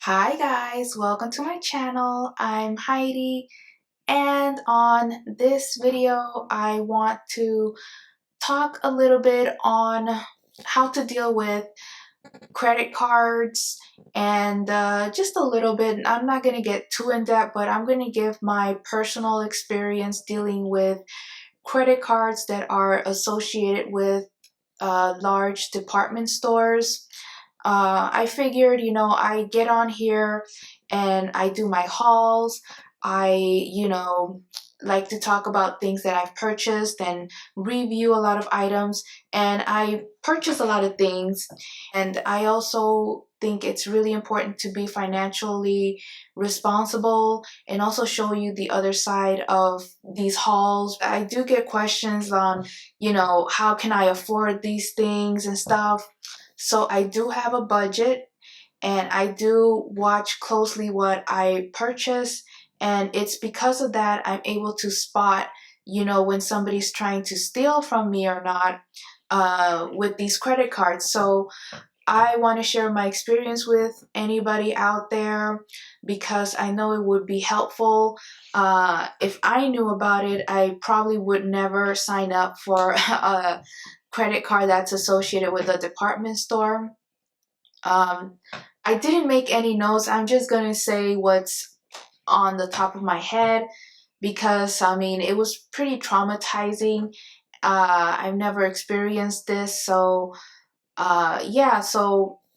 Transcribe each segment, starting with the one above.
Hi guys, welcome to my channel. I'm Heidi, and on this video I want to talk a little bit on how to deal with credit cards and just a little bit. I'm not going to get too in depth, but I'm going to give my personal experience dealing with credit cards that are associated with large department stores. I figured, I get on here and I do my hauls. I like to talk about things that I've purchased and review a lot of items. And I purchase a lot of things. And I also think it's really important to be financially responsible and also show you the other side of these hauls. I do get questions on, how can I afford these things and stuff. So I do have a budget and I do watch closely what I purchase, and it's because of that I'm able to spot, when somebody's trying to steal from me or not with these credit cards. So I want to share my experience with anybody out there because I know it would be helpful. If I knew about it, I probably would never sign up for a credit card that's associated with a department store. I didn't make any notes. I'm just going to say what's on the top of my head because, it was pretty traumatizing. I've never experienced this, so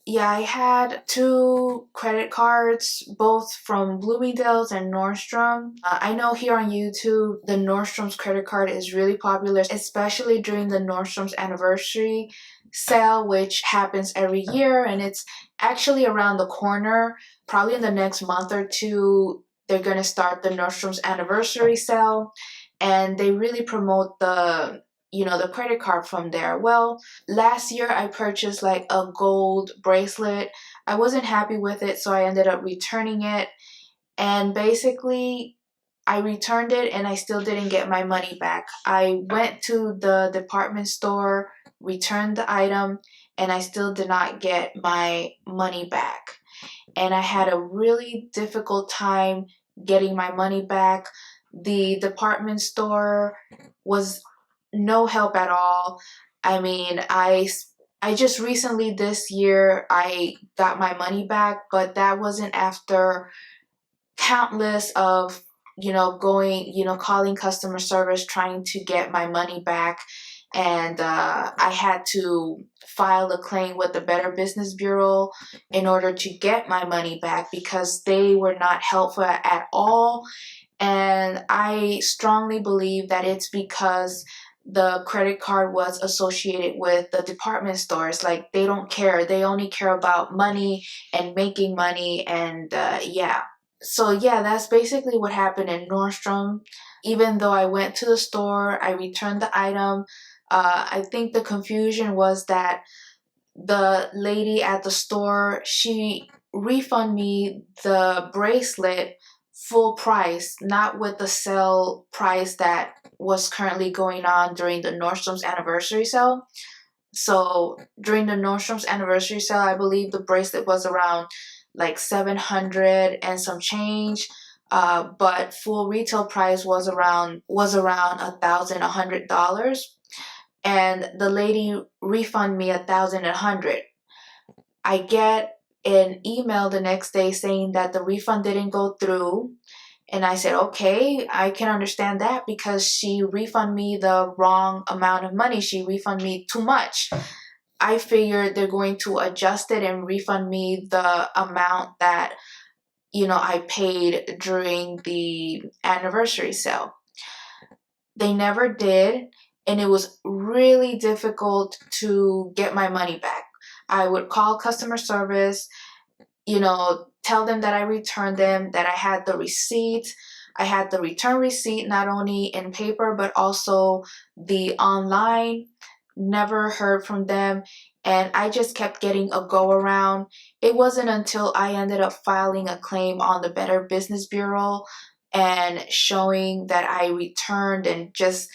yeah, I had two credit cards, both from Bloomingdale's and Nordstrom. I know here on YouTube, the Nordstrom's credit card is really popular, especially during the Nordstrom's anniversary sale, which happens every year, and it's actually around the corner. Probably in the next month or two, they're gonna start the Nordstrom's anniversary sale, and they really promote the credit card from there. Well, last year I purchased like a gold bracelet. I wasn't happy with it, so I ended up returning it. And basically, I returned it and I still didn't get my money back. I went to the department store, returned the item, and I still did not get my money back. And I had a really difficult time getting my money back. The department store was no help at all. I just recently this year I got my money back, but that wasn't after countless of calling customer service trying to get my money back. And I had to file a claim with the Better Business Bureau in order to get my money back because they were not helpful at all. And I strongly believe that it's because the credit card was associated with the department stores. Like, they don't care. They only care about money and making money. And yeah. So yeah, that's basically what happened in Nordstrom. Even though I went to the store, I returned the item. I think the confusion was that the lady at the store, she refunded me the bracelet full price, not with the sale price that was currently going on during the Nordstrom's anniversary sale. So during the Nordstrom's anniversary sale, I believe the bracelet was around like 700 and some change. But full retail price was around $1,100, and the lady refunded me $1,100. I get an email the next day saying that the refund didn't go through. And I said, okay, I can understand that because she refunded me the wrong amount of money. She refunded me too much. I figured they're going to adjust it and refund me the amount that, I paid during the anniversary sale. They never did, and it was really difficult to get my money back. I would call customer service, tell them that I returned them, that I had the receipt. I had the return receipt, not only in paper, but also the online. Never heard from them. And I just kept getting a go around. It wasn't until I ended up filing a claim on the Better Business Bureau and showing that I returned and just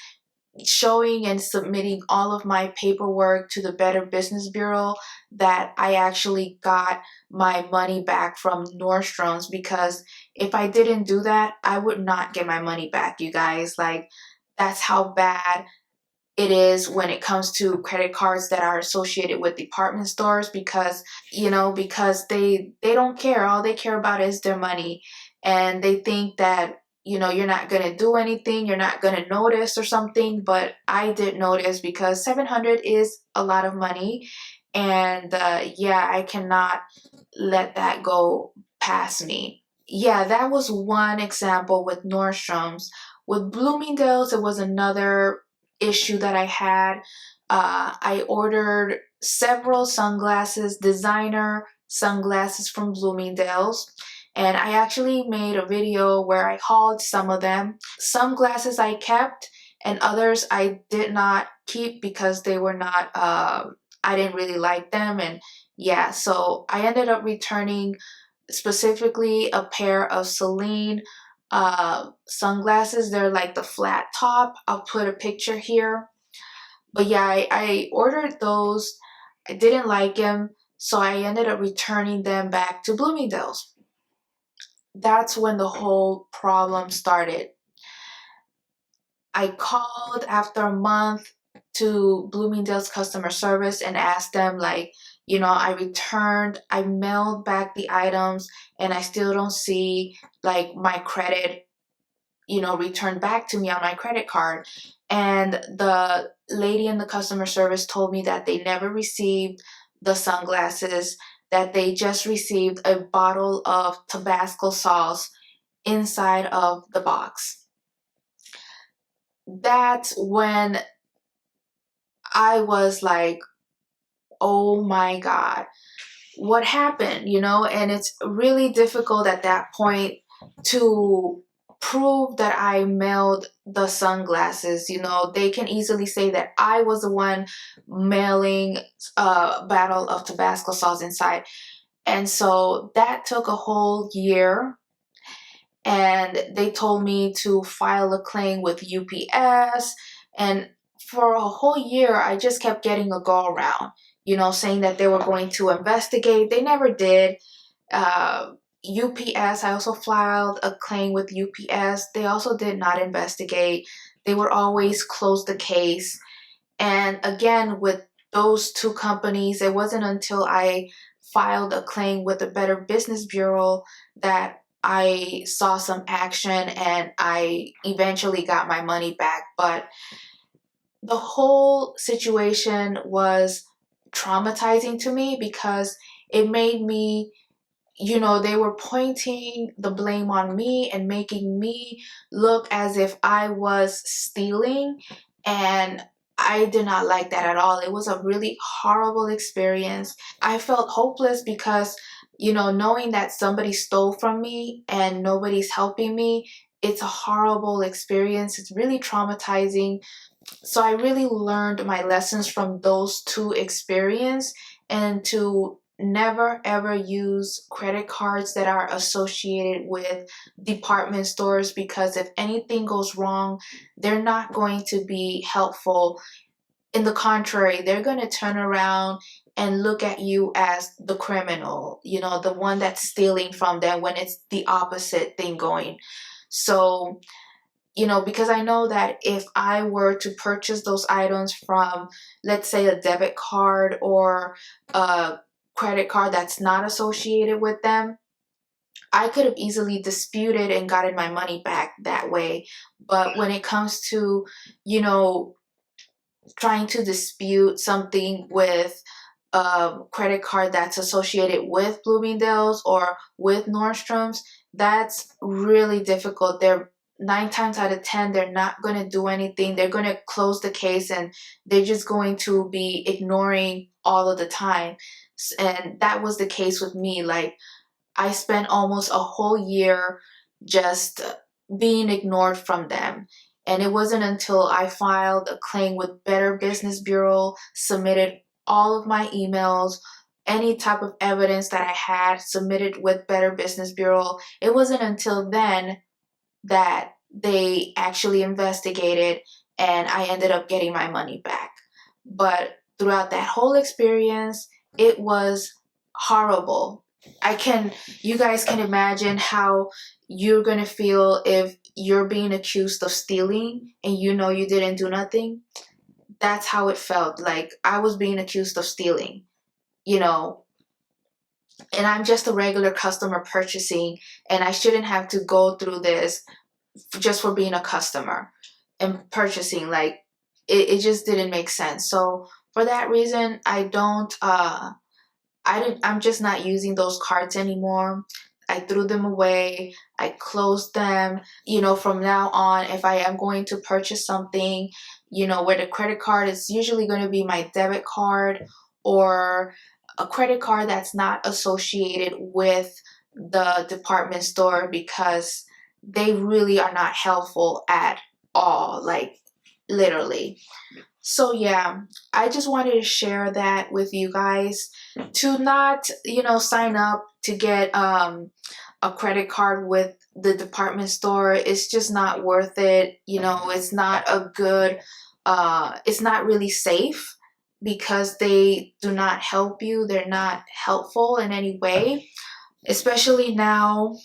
showing and submitting all of my paperwork to the Better Business Bureau that I actually got my money back from Nordstrom's, because if I didn't do that, I would not get my money back, you guys. Like, that's how bad it is when it comes to credit cards that are associated with department stores, because because they don't care. All they care about is their money, and they think that you're not going to do anything, you're not going to notice or something. But I did notice, because 700 is a lot of money, and yeah, I cannot let that go past me. Yeah, that was one example with Nordstrom's. With Bloomingdale's, it was another issue that I had. I ordered several sunglasses, designer sunglasses from Bloomingdale's, and I actually made a video where I hauled some of them. Some glasses I kept, and others I did not keep because they were not, I didn't really like them. And yeah, so I ended up returning specifically a pair of Celine sunglasses. They're like the flat top. I'll put a picture here. But yeah, I ordered those. I didn't like them, so I ended up returning them back to Bloomingdale's. That's when the whole problem started. I called after a month to Bloomingdale's customer service and asked them, like, I mailed back the items, and I still don't see like my credit, returned back to me on my credit card. And the lady in the customer service told me that they never received the sunglasses, that they just received a bottle of Tabasco sauce inside of the box. That's when I was like, oh my God, what happened? And it's really difficult at that point to prove that I mailed the sunglasses. They can easily say that I was the one mailing a bottle of Tabasco sauce inside. And so that took a whole year. And they told me to file a claim with UPS. And for a whole year, I just kept getting a go around, saying that they were going to investigate. They never did. UPS, I also filed a claim with UPS. They also did not investigate. They would always close the case. And again, with those two companies, it wasn't until I filed a claim with the Better Business Bureau that I saw some action, and I eventually got my money back. But the whole situation was traumatizing to me, because it made me, they were pointing the blame on me and making me look as if I was stealing. And I did not like that at all. It was a really horrible experience. I felt hopeless because, knowing that somebody stole from me and nobody's helping me, it's a horrible experience. It's really traumatizing. So I really learned my lessons from those two experiences, and to never ever use credit cards that are associated with department stores, because if anything goes wrong, they're not going to be helpful. In the contrary, they're going to turn around and look at you as the criminal, the one that's stealing from them, when it's the opposite thing going. So, because I know that if I were to purchase those items from, let's say, a debit card or a credit card that's not associated with them, I could have easily disputed and gotten my money back that way. But when it comes to, trying to dispute something with a credit card that's associated with Bloomingdale's or with Nordstrom's, that's really difficult. They're 9 times out of 10, they're not going to do anything. They're going to close the case, and they're just going to be ignoring all of the time. And that was the case with me. Like, I spent almost a whole year just being ignored from them. And it wasn't until I filed a claim with Better Business Bureau, submitted all of my emails, any type of evidence that I had submitted with Better Business Bureau, it wasn't until then that they actually investigated and I ended up getting my money back. But throughout that whole experience, it was horrible. You guys can imagine how you're gonna feel if you're being accused of stealing and you know you didn't do nothing. That's how it felt. Like I was being accused of stealing, you know, and I'm just a regular customer purchasing, and I shouldn't have to go through this just for being a customer and purchasing. Like it just didn't make sense. So for that reason, I'm just not using those cards anymore. I threw them away. I closed them. You know, from now on, if I am going to purchase something, you know, where the credit card is usually going to be my debit card or a credit card that's not associated with the department store, because they really are not helpful at all. Like literally. So yeah, I just wanted to share that with you guys, to not, you know, sign up to get a credit card with the department store. It's just not worth it. You know, it's not a good it's not really safe because they do not help you. They're not helpful in any way, especially now.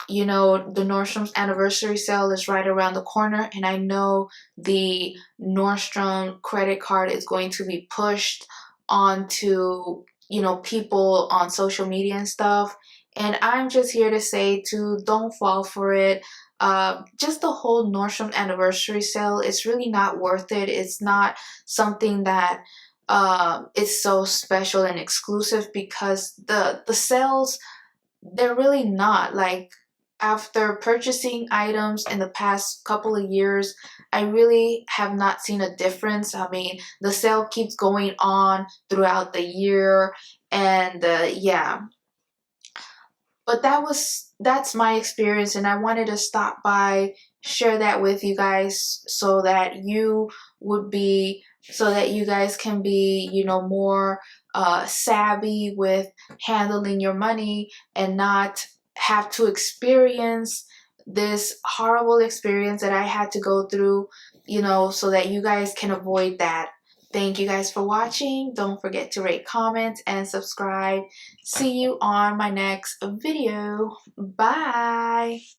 You know, the Nordstrom's anniversary sale is right around the corner, and I know the Nordstrom credit card is going to be pushed onto, you know, people on social media and stuff. And I'm just here to say to don't fall for it. Just the whole Nordstrom anniversary sale, it's really not worth it. It's not something that is so special and exclusive, because the sales, they're really not. Like after purchasing items in the past couple of years, I really have not seen a difference. I mean, the sale keeps going on throughout the year, and yeah. But that's my experience, and I wanted to stop by, share that with you guys, so that you guys can be, you know, more savvy with handling your money and not have to experience this horrible experience that I had to go through, you know, so that you guys can avoid that. Thank you guys for watching. Don't forget to rate, comment, and subscribe. See you on my next video. Bye.